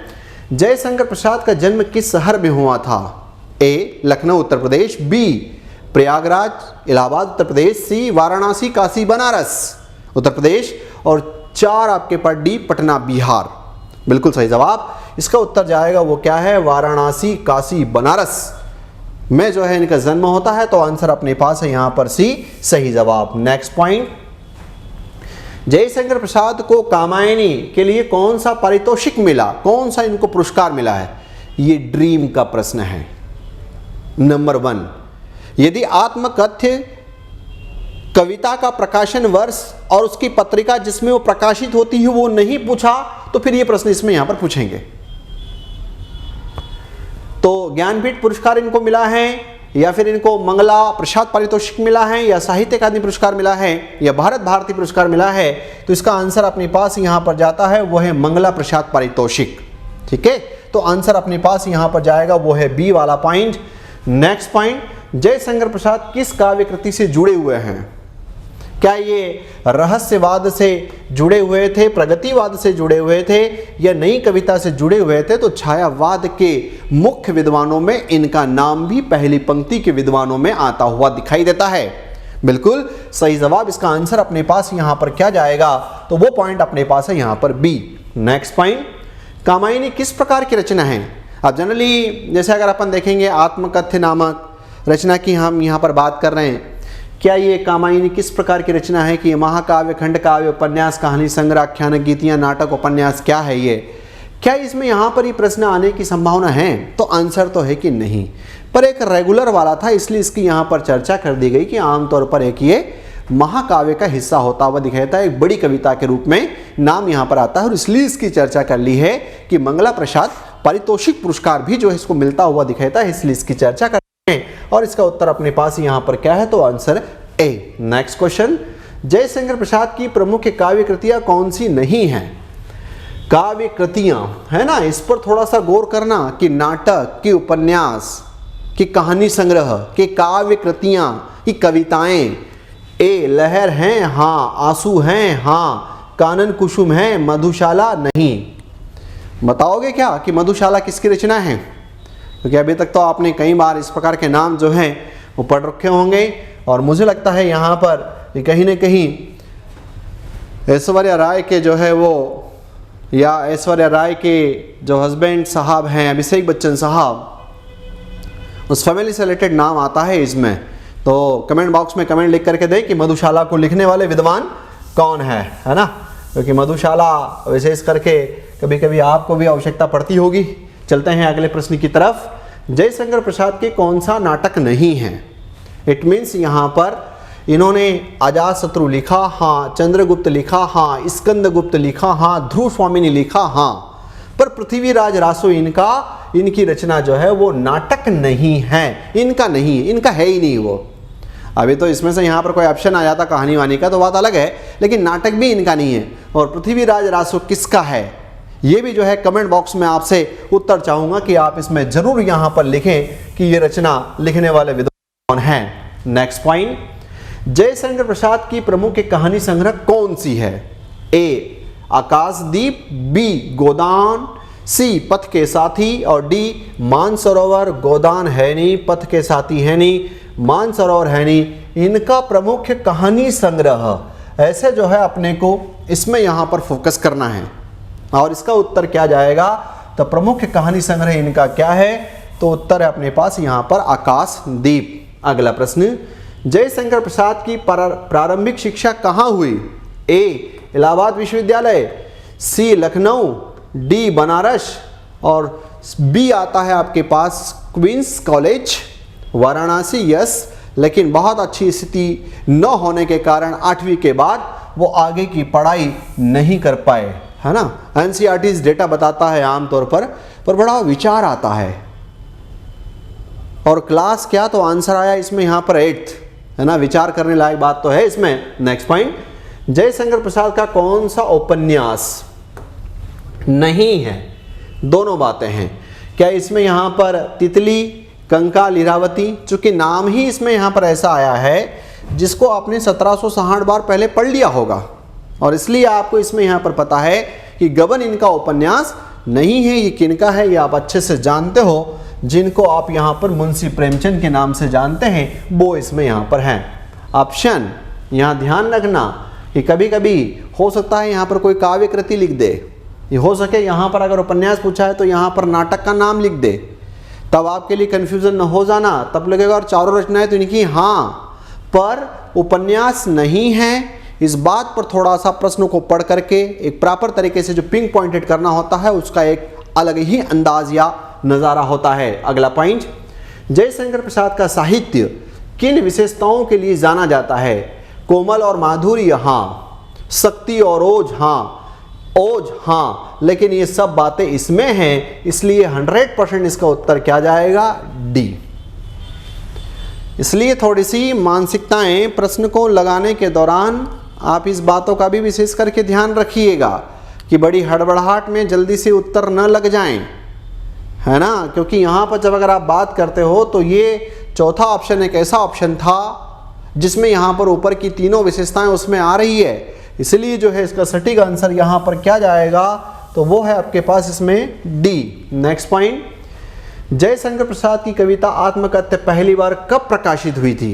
जयशंकर प्रसाद का जन्म किस शहर में हुआ था? ए लखनऊ उत्तर प्रदेश, बी प्रयागराज इलाहाबाद उत्तर प्रदेश, सी वाराणसी काशी बनारस उत्तर प्रदेश, और 4 आपके पास डी पटना बिहार, बिल्कुल सही जवाब। इसका उत्तर जाएगा वो क्या है, वाराणसी काशी बनारस में जो है इनका जन्म होता है। तो आंसर अपने पास है यहाँ पर सी, सही जवाब। नेक्स्ट पॉइंट, जयशंकर प्रसाद को कामायनी के लिए कौन सा पारितोषिक मिला, कौन सा इनको पुरस्कार मिला है? ये ड्रीम का प्रश्न है। नंबर 1, यदि आत्मकथ्य कविता का प्रकाशन वर्ष और उसकी पत्रिका जिसमें वो प्रकाशित होती है वो नहीं पूछा, तो फिर ये प्रश्न इसमें यहां पर पूछेंगे। तो ज्ञानपीठ पुरस्कार इनको मिला है, या फिर इनको मंगला प्रसाद पारितोषिक मिला है, या साहित्य अकादमी पुरस्कार मिला है, या भारत भारती पुरस्कार मिला है? तो इसका आंसर अपने पास यहां पर जाता है वो है मंगला प्रसाद पारितोषिक। ठीक है, तो आंसर अपने पास यहां पर जाएगा वो है बी वाला point. Next point, Jaishankar Prasad किस काव्य कृति से जुड़े हुए हैं? क्या ये रहस्यवाद से जुड़े हुए थे, प्रगतिवाद से जुड़े हुए थे, या नई कविता से जुड़े हुए थे? तो छायावाद के मुख्य विद्वानों में इनका नाम भी पहली पंक्ति के विद्वानों में आता हुआ दिखाई देता है। बिल्कुल सही जवाब। इसका आंसर अपने पास यहां पर क्या जाएगा, तो वो पॉइंट अपने पास है यहां पर बी। नेक्स्ट पॉइंट, कामायनी किस प्रकार की रचना है? अब जनरली जैसे अगर अपन देखेंगे आत्मकथ्य नामक रचना की हम यहाँ पर बात कर रहे हैं, क्या ये कामायनी किस प्रकार की रचना है? कि महाकाव्य, खंड काव्य, उपन्यास, कहानी संग्रह, आख्यान, गीतियाँ, नाटक, उपन्यास, क्या है ये? क्या इसमें यहाँ पर ही प्रश्न आने की संभावना है? तो आंसर तो है कि नहीं, पर एक रेगुलर वाला था इसलिए इसकी यहाँ पर चर्चा कर दी गई कि आमतौर पर एक ये महाकाव्य का हिस्सा होता हुआ दिखाई देता है, एक बड़ी कविता के रूप में नाम यहाँ पर आता है, और इसलिए इसकी चर्चा कर ली है कि मंगला प्रसाद पारितोषिक पुरस्कार भी जो है इसको मिलता हुआ दिखाई देता है, इसलिए इसकी चर्चा कर, और इसका उत्तर अपने पास यहां पर क्या है, तो answer A. Next question, Jaishankar Prasad की प्रमुख काव्य कृतियां कौन सी नहीं हैं? काव्य कृतियां है ना, इस पर थोड़ा सा गौर करना कि नाटक, कि उपन्यास, कि कहानी संग्रह, कि काव्य कृतियां, कि कविताएं। ए लहर हैं हाँ, आंसू हैं हाँ, कानन कुसुम है, मधुशाला नहीं। बताओगे क्या कि मधुशाला किसकी रचना है? क्योंकि अभी तक तो आपने कई बार इस प्रकार के नाम जो हैं वो पढ़ रखे होंगे, और मुझे लगता है यहाँ पर कहीं न कहीं ऐश्वर्या राय के जो है वो, या ऐश्वर्या राय के जो हस्बैंड साहब हैं अभिषेक बच्चन साहब, उस फैमिली से रिलेटेड नाम आता है इसमें। तो कमेंट बॉक्स में कमेंट लिख करके दें कि मधुशाला को लिखने वाले विद्वान कौन है ना, क्योंकि मधुशाला विशेष करके कभी कभी आपको भी आवश्यकता पड़ती होगी। चलते हैं अगले प्रश्न की तरफ। जयशंकर प्रसाद के कौन सा नाटक नहीं है? इट मीन्स यहाँ पर इन्होंने अजात शत्रु लिखा हाँ, चंद्रगुप्त लिखा हाँ, स्कंदगुप्त लिखा हाँ, ध्रुव स्वामिनी लिखा हाँ, पर पृथ्वीराज रासो इनकी रचना जो है वो नाटक नहीं है, इनका नहीं, इनका है ही नहीं वो। अभी तो इसमें से यहाँ पर कोई ऑप्शन आ जाता कहानी वानी का तो बात अलग है, लेकिन नाटक भी इनका नहीं है। और पृथ्वीराज रासो किसका है, ये भी जो है कमेंट बॉक्स में आपसे उत्तर चाहूंगा कि आप इसमें जरूर यहाँ पर लिखें कि ये रचना लिखने वाले विद्वान कौन है। नेक्स्ट पॉइंट, जयशंकर प्रसाद की प्रमुख कहानी संग्रह कौन सी है? ए आकाशदीप, बी गोदान, सी पथ के साथी, और डी मानसरोवर। गोदान है नहीं, पथ के साथी है नहीं, मानसरोवर है नहीं। इनका प्रमुख कहानी संग्रह, ऐसे जो है अपने को इसमें यहाँ पर फोकस करना है, और इसका उत्तर क्या जाएगा, तो प्रमुख कहानी संग्रह इनका क्या है, तो उत्तर है अपने पास यहाँ पर आकाशदीप। अगला प्रश्न, जयशंकर प्रसाद की प्रारंभिक शिक्षा कहाँ हुई? ए इलाहाबाद विश्वविद्यालय, सी लखनऊ, डी बनारस, और बी आता है आपके पास क्वींस कॉलेज वाराणसी। यस, लेकिन बहुत अच्छी स्थिति न होने के कारण 8वीं के बाद वो आगे की पढ़ाई नहीं कर पाए, है ना। एनसीईआरटी डेटा बताता है आमतौर पर बड़ा विचार आता है। और क्लास क्या, तो आंसर आया इसमें यहाँ पर 8th, है ना। विचार करने लायक बात तो है इसमें। नेक्स्ट पॉइंट, जयशंकर प्रसाद का कौन सा उपन्यास नहीं है? दोनों बातें हैं। क्या इसमें यहाँ पर तितली, कंकाल, लीलावती, चूंकि नाम ही इसमें यहाँ पर ऐसा आया है जिसको आपने 1760 बार पहले पढ़ लिया होगा, और इसलिए आपको इसमें यहाँ पर पता है कि गबन इनका उपन्यास नहीं है। ये किनका है ये आप अच्छे से जानते हो, जिनको आप यहाँ पर मुंशी प्रेमचंद के नाम से जानते हैं, वो इसमें यहाँ पर हैं। ऑप्शन यहाँ ध्यान रखना कि कभी कभी हो सकता है यहाँ पर कोई काव्य कृति लिख दे, ये हो सके यहाँ पर अगर उपन्यास पूछा है तो यहाँ पर नाटक का नाम लिख दे, तब आपके लिए कन्फ्यूजन न हो जाना, तब लगेगा और चारों रचनाएं तो इनकी, हाँ पर उपन्यास नहीं है। इस बात पर थोड़ा सा प्रश्नों को पढ़ करके एक प्रॉपर तरीके से जो पिंक पॉइंटेड करना होता है उसका एक अलग ही अंदाज या नज़ारा होता है। अगला पॉइंट, जयशंकर प्रसाद का साहित्य किन विशेषताओं के लिए जाना जाता है? कोमल और माधुर्य, हाँ। शक्ति और ओज, हाँ। ओज, हाँ। लेकिन ये सब बातें इसमें हैं, इसलिए 100% इसका उत्तर क्या जाएगा? डी। इसलिए थोड़ी सी मानसिकताएं प्रश्न को लगाने के दौरान आप इस बातों का भी विशेष करके ध्यान रखिएगा कि बड़ी हड़बड़ाहट में जल्दी से उत्तर न लग जाएं, है ना, क्योंकि यहाँ पर जब अगर आप बात करते हो तो ये चौथा ऑप्शन एक ऐसा ऑप्शन था जिसमें यहाँ पर ऊपर की तीनों विशेषताएं उसमें आ रही है, इसलिए जो है इसका सटीक आंसर यहाँ पर क्या जाएगा? तो वो है आपके पास इसमें D. Next point, Jaishankar Prasad की कविता आत्मकथ्य पहली बार कब प्रकाशित हुई थी?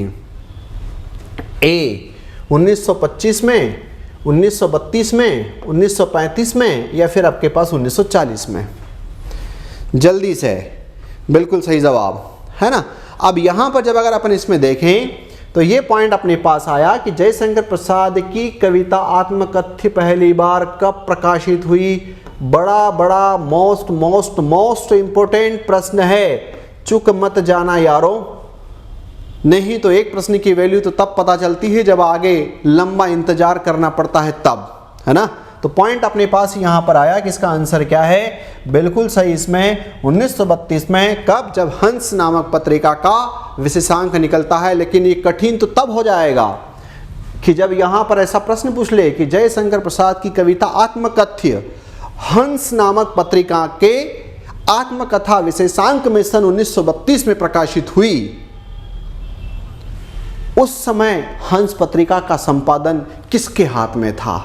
ए 1925 में, 1932 में, 1935 में, या फिर आपके पास 1940 में? जल्दी से, बिल्कुल सही जवाब है ना। अब यहाँ पर जब अगर अपन इसमें देखें तो ये पॉइंट अपने पास आया कि जयशंकर प्रसाद की कविता आत्मकथ्य पहली बार कब प्रकाशित हुई? बड़ा मोस्ट इंपोर्टेंट प्रश्न है, चूक मत जाना यारों। नहीं तो एक प्रश्न की वैल्यू तो तब पता चलती है जब आगे लंबा इंतजार करना पड़ता है तब, है ना। तो पॉइंट अपने पास यहाँ पर आया कि इसका आंसर क्या है? बिल्कुल सही, इसमें 1932 में। कब? जब हंस नामक पत्रिका का विशेषांक निकलता है। लेकिन ये कठिन तो तब हो जाएगा कि जब यहाँ पर ऐसा प्रश्न पूछ ले कि जयशंकर प्रसाद की कविता आत्मकथ्य हंस नामक पत्रिका के आत्मकथा विशेषांक में सन 1932 में प्रकाशित हुई। उस समय हंस पत्रिका का संपादन किसके हाथ में था?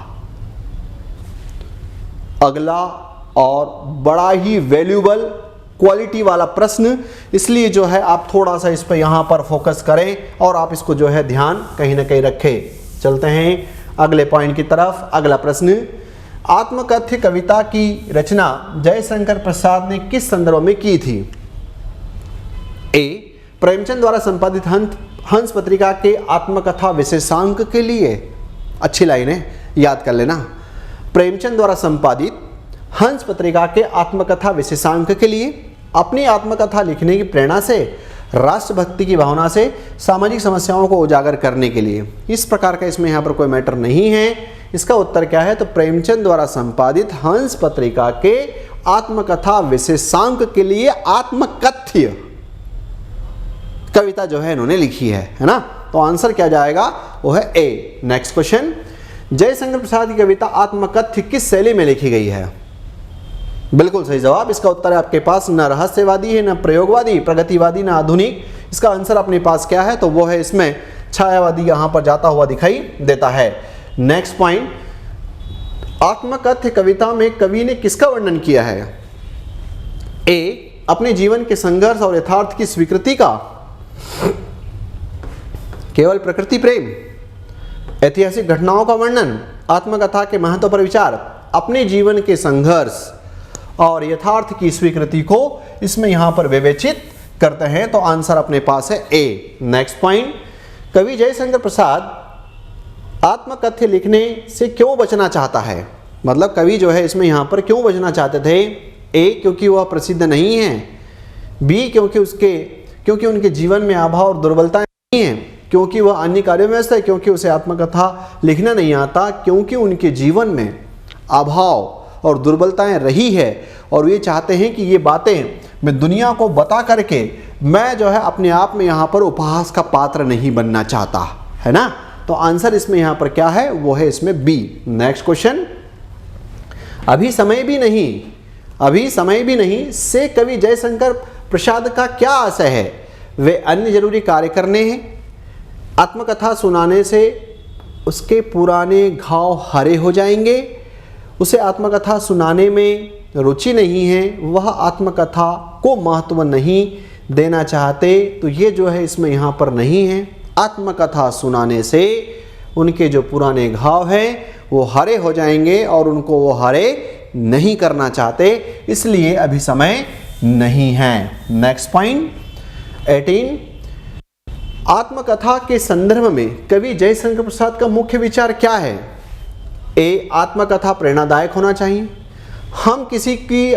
अगला और बड़ा ही वैल्यूबल क्वालिटी वाला प्रश्न, इसलिए जो है आप थोड़ा सा इस पर यहाँ पर फोकस करें और आप इसको जो है ध्यान कहीं ना कहीं रखें। चलते हैं अगले पॉइंट की तरफ। अगला प्रश्न, आत्मकथ्य कविता की रचना जयशंकर प्रसाद ने किस संदर्भ में की थी? ए प्रेमचंद द्वारा संपादित हंस पत्रिका के आत्मकथा विशेषांक के लिए। अच्छी लाइन है, याद कर लेना। प्रेमचंद द्वारा संपादित हंस पत्रिका के आत्मकथा विशेषांक के लिए, अपनी आत्मकथा लिखने की प्रेरणा से, राष्ट्रभक्ति की भावना से, सामाजिक समस्याओं को उजागर करने के लिए। इस प्रकार का इसमें यहाँ पर कोई मैटर नहीं है। इसका उत्तर क्या है? तो प्रेमचंद द्वारा संपादित हंस पत्रिका के आत्मकथा विशेषांक के लिए आत्मकथ्य कविता जो है इन्होंने लिखी है ना। तो आंसर क्या जाएगा? वो है ए। नेक्स्ट क्वेश्चन, जयशंकर प्रसाद की कविता आत्मकथ्य किस शैली में लिखी गई है? बिल्कुल सही जवाब। इसका उत्तर है आपके पास न रहस्यवादी है, न प्रयोगवादी, प्रगतिवादी, न आधुनिक। इसका आंसर अपने पास क्या है? तो वो है इसमें छायावादी यहां पर जाता हुआ दिखाई देता है। नेक्स्ट पॉइंट, आत्मकथ्य कविता में कवि ने किसका वर्णन किया है? ए अपने जीवन के संघर्ष और यथार्थ की स्वीकृति का, केवल प्रकृति प्रेम, ऐतिहासिक घटनाओं का वर्णन, आत्मकथा के महत्व पर विचार, अपने जीवन के संघर्ष और यथार्थ की स्वीकृति को इसमें यहां पर विवेचित करते हैं। तो आंसर अपने पास है ए। नेक्स्ट पॉइंट, कवि जयशंकर प्रसाद आत्मकथ्य लिखने से क्यों बचना चाहता है? मतलब कवि जो है इसमें यहां पर क्यों बचना चाहते थे? ए क्योंकि वह प्रसिद्ध नहीं है, बी क्योंकि उनके जीवन में अभाव और दुर्बलताएं नहीं है, क्योंकि वह अन्य कार्यों में व्यस्त है, क्योंकि उसे आत्मकथा लिखना नहीं आता, क्योंकि उनके जीवन में अभाव और दुर्बलताएं रही है और ये चाहते हैं कि ये बातें मैं दुनिया को बता करके मैं जो है अपने आप में यहाँ पर उपहास का पात्र नहीं बनना चाहता, है ना। तो आंसर इसमें यहां पर क्या है, वो है इसमें बी। नेक्स्ट क्वेश्चन, अभी समय भी नहीं से कवि जयशंकर प्रसाद का क्या आशय है? वे अन्य जरूरी कार्य करने हैं, आत्मकथा सुनाने से उसके पुराने घाव हरे हो जाएंगे, उसे आत्मकथा सुनाने में रुचि नहीं है, वह आत्मकथा को महत्व नहीं देना चाहते। तो ये जो है इसमें यहाँ पर नहीं है। आत्मकथा सुनाने से उनके जो पुराने घाव हैं वो हरे हो जाएंगे और उनको वो हरे नहीं करना चाहते, इसलिए अभी समय नहीं है। नेक्स्ट पॉइंट 18, आत्मकथा के संदर्भ में कवि जयशंकर प्रसाद का मुख्य विचार क्या है? ए, आत्मकथा प्रेरणादायक होना चाहिए,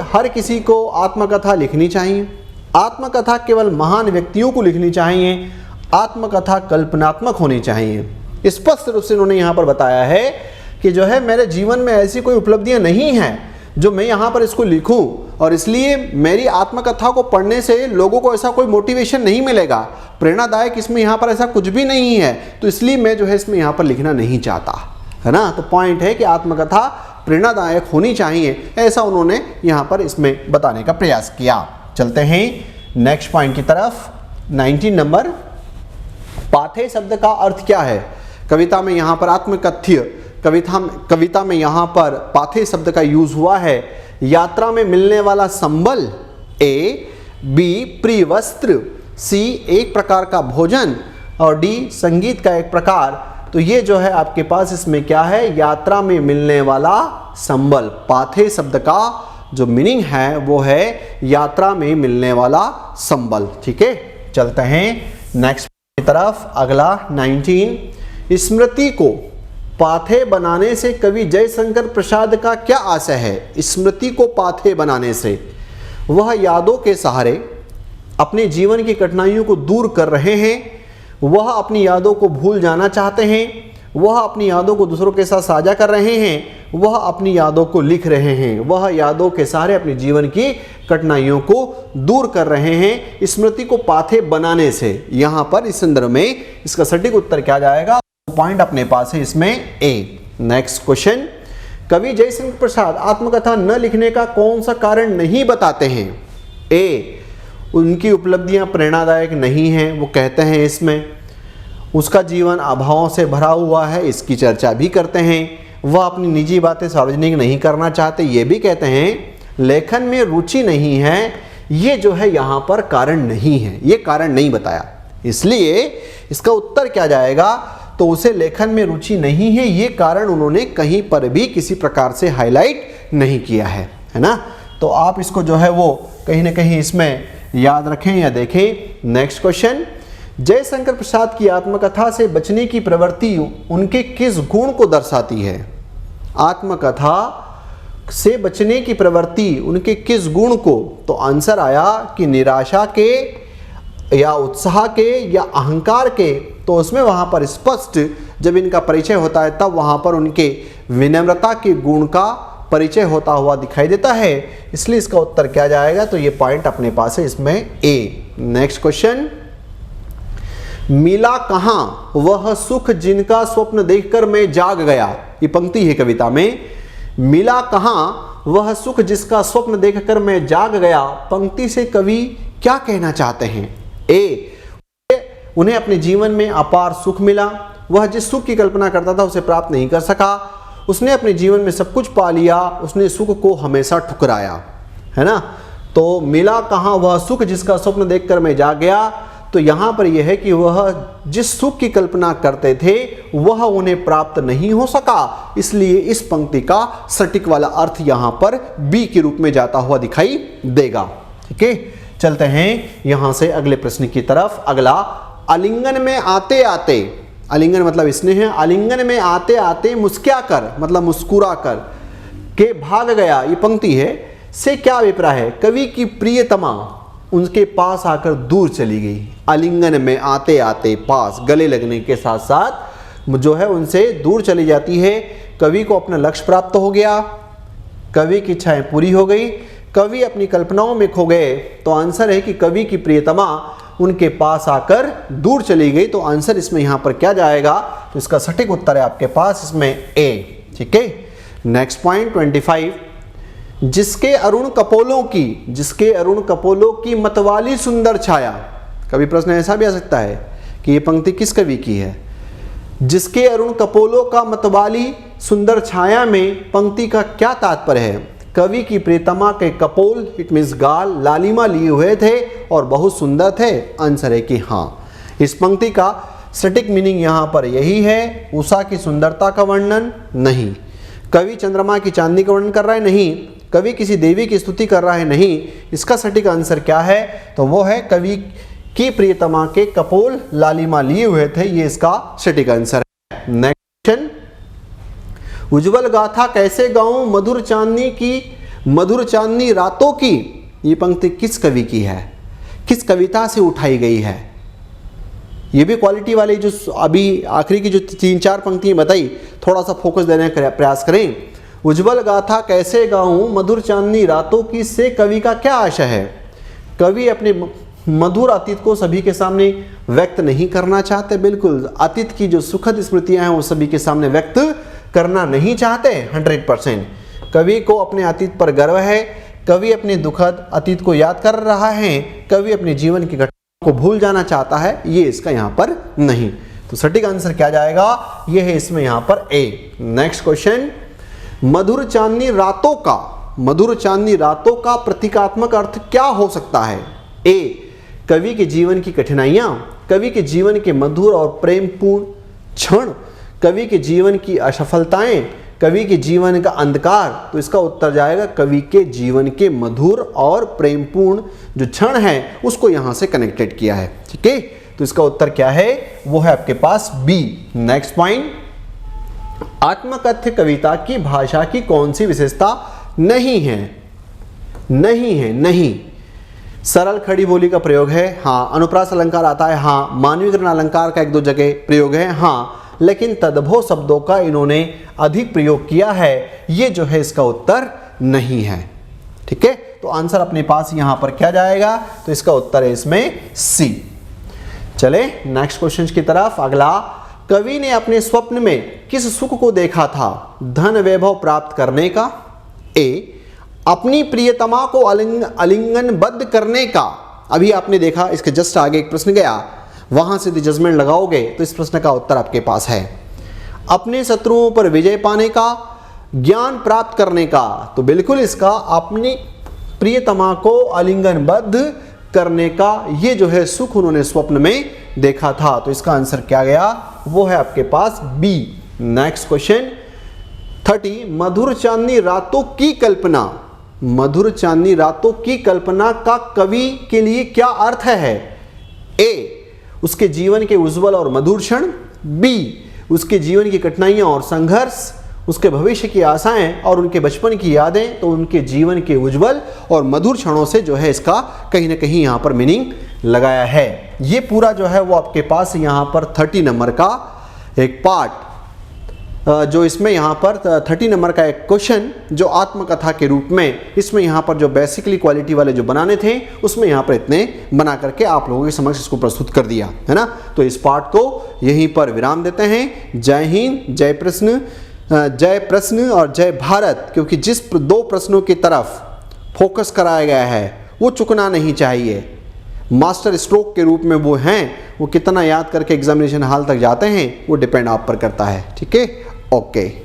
हर किसी को आत्मकथा लिखनी चाहिए, आत्मकथा केवल महान व्यक्तियों को लिखनी चाहिए, आत्मकथा कल्पनात्मक होनी चाहिए। स्पष्ट रूप से उन्होंने यहाँ पर बताया है कि जो है मेरे जीवन में ऐसी कोई उपलब्धियाँ नहीं हैं जो मैं यहाँ पर इसको लिखूं, और इसलिए मेरी आत्मकथा को पढ़ने से लोगों को ऐसा कोई मोटिवेशन नहीं मिलेगा, प्रेरणादायक इसमें यहाँ पर ऐसा कुछ भी नहीं है, तो इसलिए मैं जो है इसमें यहाँ पर लिखना नहीं चाहता, है ना। तो पॉइंट है कि आत्मकथा प्रेरणादायक होनी चाहिए, ऐसा उन्होंने यहाँ पर इसमें बताने का प्रयास किया। चलते हैं नेक्स्ट पॉइंट की तरफ। 19 नंबर, पाथे शब्द का अर्थ क्या है? कविता में यहाँ पर आत्मकथ्य, कविता में यहाँ पर पाथे शब्द का यूज हुआ है। यात्रा में मिलने वाला संबल, ए, बी प्रिय वस्त्र, सी एक प्रकार का भोजन, और डी संगीत का एक प्रकार। तो ये जो है आपके पास इसमें क्या है, यात्रा में मिलने वाला संबल। पाथे शब्द का जो मीनिंग है वो है यात्रा में मिलने वाला संबल। ठीक है, चलते हैं नेक्स्ट की तरफ। अगला 19, स्मृति को पाथे बनाने से कवि जयशंकर प्रसाद का क्या आशय है? स्मृति को पाथे बनाने से वह यादों के सहारे अपने जीवन की कठिनाइयों को दूर कर रहे हैं, वह अपनी यादों को भूल जाना चाहते हैं, वह अपनी यादों को दूसरों के साथ साझा कर रहे हैं, वह अपनी यादों को लिख रहे हैं, वह यादों के सहारे अपने जीवन की कठिनाइयों को दूर कर रहे हैं। स्मृति को पाथे बनाने से, यहाँ पर इस संदर्भ में इसका सटीक उत्तर क्या जाएगा? पॉइंट अपने पास है इसमें ए। नेक्स्ट क्वेश्चन, कवि जयशंकर प्रसाद आत्मकथा न लिखने का कौन सा कारण नहीं बताते हैं? ए, उनकी उपलब्धियां प्रेरणादायक नहीं हैं, वो कहते हैं इसमें। उसका जीवन अभावों से भरा हुआ है, इसकी चर्चा भी करते हैं। वह अपनी निजी बातें सार्वजनिक नहीं करना चाहते, ये भी कहते हैं। लेखन में रुचि नहीं है, ये जो है यहाँ पर कारण नहीं है, ये कारण नहीं बताया, इसलिए इसका उत्तर क्या जाएगा? तो उसे लेखन में रुचि नहीं है, ये कारण उन्होंने कहीं पर भी किसी प्रकार से हाईलाइट नहीं किया है ना। तो आप इसको जो है वो कहीं ना कहीं इसमें याद रखें या देखें। नेक्स्ट क्वेश्चन, जयशंकर प्रसाद की आत्मकथा से बचने की प्रवृत्ति उनके किस गुण को दर्शाती है? आत्मकथा से बचने की प्रवृत्ति उनके किस गुण को? तो आंसर आया कि निराशा के या उत्साह के या अहंकार के। तो उसमें वहाँ पर स्पष्ट जब इनका परिचय होता है तब वहाँ पर उनके विनम्रता के गुण का परिचय होता हुआ दिखाई देता है, इसलिए इसका उत्तर क्या जाएगा? तो ये पॉइंट अपने पास है इसमें ए। नेक्स्ट क्वेश्चन, मिला कहाँ वह सुख जिनका स्वप्न देखकर मैं जाग गया? ये पंक्ति है कविता में। मिला कहाँ वह सुख जिसका स्वप्न देखकर मैं जाग गया, पंक्ति से कवि क्या कहना चाहते हैं? ए, उन्हें अपने जीवन में अपार सुख मिला, वह जिस सुख की कल्पना करता था उसे प्राप्त नहीं कर सका, उसने अपने जीवन में सब कुछ पा लिया, उसने सुख को हमेशा ठुकराया, है ना। तो मिला कहाँ वह सुख जिसका स्वप्न देखकर मैं जाग गया, तो यहाँ पर यह है कि वह जिस सुख की कल्पना करते थे वह उन्हें प्राप्त नहीं हो सका, इसलिए इस पंक्ति का सटीक वाला अर्थ यहाँ पर बी के रूप में जाता हुआ दिखाई देगा। ठीक है, चलते हैं यहाँ से अगले प्रश्न की तरफ। अगला, आलिंगन में आते आते, आलिंगन मतलब स्नेह, आलिंगन में आते आते मुस्कुरा कर मतलब मुस्कुरा कर के भाग गया, ये पंक्ति है, से क्या अभिप्राय है? कवि की प्रियतमा उनके पास आकर दूर चली गई। आलिंगन में आते आते, पास गले लगने के साथ साथ जो है उनसे दूर चली जाती है। कवि को अपना लक्ष्य प्राप्त हो गया, कवि की इच्छाएं पूरी हो गई, कवि अपनी कल्पनाओं में खो गए। तो आंसर है कि कवि की प्रियतमा उनके पास आकर दूर चली गई। तो आंसर इसमें यहां पर क्या जाएगा, तो इसका सटीक उत्तर है आपके पास इसमें ए। ठीक है, नेक्स्ट पॉइंट 25, जिसके अरुण कपोलों की मतवाली सुंदर छाया। कभी प्रश्न ऐसा भी आ सकता है कि ये पंक्ति किस कवि की है। जिसके अरुण कपोलों का मतवाली सुंदर छाया में पंक्ति का क्या तात्पर्य है। कवि की प्रियतमा के कपोल इट मीन्स गाल लालिमा लिए हुए थे और बहुत सुंदर थे। आंसर है कि हाँ। इस पंक्ति का सटीक मीनिंग यहाँ पर यही है, उषा की सुंदरता का वर्णन नहीं, कवि चंद्रमा की चांदनी का वर्णन कर रहा है नहीं, कवि किसी देवी की स्तुति कर रहा है नहीं। इसका सटीक आंसर क्या है, तो वो है कवि की प्रियतमा के कपोल लालिमा लिए हुए थे, ये इसका सटीक आंसर है। नेक्स्ट क्वेश्चन, उज्जवल गाथा कैसे गाऊं मधुर चांदनी रातों की। ये पंक्ति किस कवि की है, किस कविता से उठाई गई है। ये भी क्वालिटी वाली जो अभी आखिरी की जो 3-4 पंक्तियां बताई, थोड़ा सा फोकस देने का प्रयास करें। उज्जवल गाथा कैसे गाऊं मधुर चांदनी रातों की से कवि का क्या आशय है। कवि अपने मधुर अतीत को सभी के सामने व्यक्त नहीं करना चाहते, बिल्कुल अतीत की जो सुखद स्मृतियां हैं वो सभी के सामने व्यक्त करना नहीं चाहते 100%। कवि को अपने अतीत पर गर्व है, कवि अपने दुखद अतीत को याद कर रहा है, कवि अपने जीवन की घटनाओं को भूल जाना चाहता है, ये इसका यहाँ पर नहीं। तो सटीक आंसर क्या जाएगा, ये है इसमें यहाँ पर ए। नेक्स्ट क्वेश्चन, मधुर चांदनी रातों का प्रतीकात्मक अर्थ क्या हो सकता है। ए, कवि के जीवन की कठिनाइयां, कवि के जीवन के मधुर और प्रेमपूर्ण क्षण, कवि के जीवन की असफलताएं, कवि के जीवन का अंधकार। तो इसका उत्तर जाएगा कवि के जीवन के मधुर और प्रेमपूर्ण जो क्षण है उसको यहां से कनेक्टेड किया है। ठीक है, तो इसका उत्तर क्या है, वो है आपके पास बी। नेक्स्ट पॉइंट, आत्मकथ्य कविता की भाषा की कौन सी विशेषता नहीं है। नहीं, सरल खड़ी बोली का प्रयोग है, हाँ। अनुप्रास अलंकार आता है, हाँ। मानवीकरण अलंकार का 1-2 जगह प्रयोग है, हाँ। लेकिन तद्भव शब्दों का इन्होंने अधिक प्रयोग किया है, ये जो है इसका उत्तर नहीं है। ठीक है, तो आंसर अपने पास यहां पर क्या जाएगा, तो इसका उत्तर है इसमें सी। चले नेक्स्ट क्वेश्चन की तरफ। अगला, कवि ने अपने स्वप्न में किस सुख को देखा था। धन वैभव प्राप्त करने का, ए, अपनी प्रियतमा को आलिंगनबद्ध करने का। अभी आपने देखा इसके जस्ट आगे एक प्रश्न गया, वहां से जजमेंट लगाओगे तो इस प्रश्न का उत्तर आपके पास है। अपने शत्रुओं पर विजय पाने का, ज्ञान प्राप्त करने का। तो बिल्कुल इसका अपनी प्रियतमा को आलिंगनबद्ध करने का ये जो है सुख उन्होंने स्वप्न में देखा था। तो इसका आंसर क्या गया, वो है आपके पास बी। नेक्स्ट क्वेश्चन 30, मधुर चांदनी रातों की कल्पना का कवि के लिए क्या अर्थ है। ए, उसके जीवन के उज्जवल और मधुर क्षण, बी, उसके जीवन की कठिनाइयां और संघर्ष, उसके भविष्य की आशाएं और उनके बचपन की यादें। तो उनके जीवन के उज्जवल और मधुर क्षणों से जो है इसका कहीं ना कहीं यहाँ पर मीनिंग लगाया है। ये पूरा जो है वो आपके पास यहाँ पर 30 नंबर का एक पार्ट, जो इसमें यहाँ पर 30 नंबर का एक क्वेश्चन जो आत्मकथा के रूप में इसमें यहाँ पर जो बेसिकली क्वालिटी वाले जो बनाने थे उसमें यहाँ पर इतने बना करके आप लोगों के समक्ष इसको प्रस्तुत कर दिया है ना। तो इस पार्ट को यहीं पर विराम देते हैं। जय हिंद, जय प्रश्न और जय भारत। क्योंकि जिस 2 प्रश्नों की तरफ फोकस कराया गया है वो चुकना नहीं चाहिए। मास्टर स्ट्रोक के रूप में वो हैं, वो कितना याद करके एग्जामिनेशन हॉल तक जाते हैं वो डिपेंड आप पर करता है। ठीक है, ओके।